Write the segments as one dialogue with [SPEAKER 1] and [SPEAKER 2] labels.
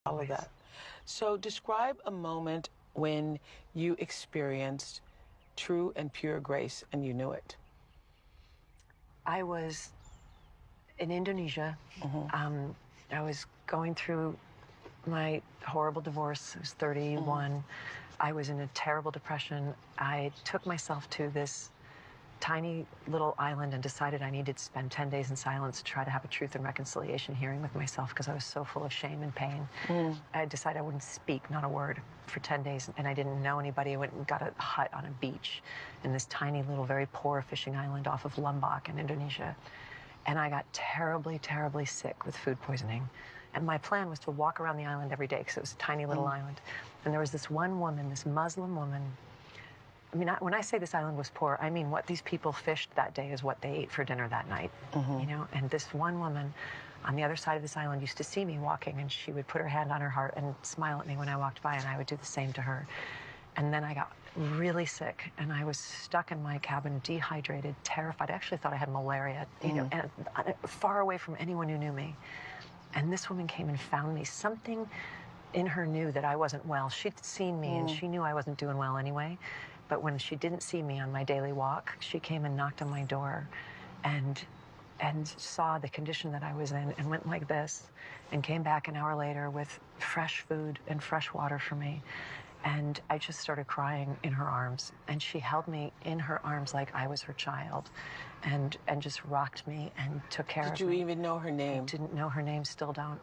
[SPEAKER 1] all of that. So describe a moment when you experienced true and pure grace and you knew it.
[SPEAKER 2] I was in Indonesia. I was going through my horrible divorce. I was 31. I was in a terrible depression. I took myself to this tiny little island and decided I needed to spend 10 days in silence to try to have a truth and reconciliation hearing with myself because I was so full of shame and pain. I decided I wouldn't speak, not a word, for 10 days, and I didn't know anybody. I went and got a hut on a beach in this tiny little, very poor fishing island off of Lombok in Indonesia. And I got terribly, terribly sick with food poisoning. And my plan was to walk around the island every day because it was a tiny little island. And there was this one woman, this Muslim woman. I mean, when I say this island was poor, I mean what these people fished that day is what they ate for dinner that night, you know? And this one woman on the other side of this island used to see me walking, and she would put her hand on her heart and smile at me when I walked by, and I would do the same to her. And then I got really sick, and I was stuck in my cabin, dehydrated, terrified. I actually thought I had malaria, you know, and far away from anyone who knew me. And this woman came and found me. Something in her knew that I wasn't well. She'd seen me, and she knew I wasn't doing well anyway. But when she didn't see me on my daily walk, she came and knocked on my door and saw the condition that I was in and went like this and came back an hour later with fresh food and fresh water for me. And I just started crying in her arms. And she held me in her arms like I was her child and just rocked me and took care of me.
[SPEAKER 1] Did you even know her name?
[SPEAKER 2] I didn't know her name, still don't.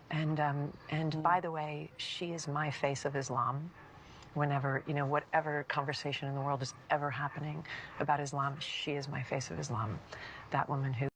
[SPEAKER 2] And by the way, she is my face of Islam. Whenever, you know, whatever conversation in the world is ever happening about Islam, she is my face of Islam. That woman who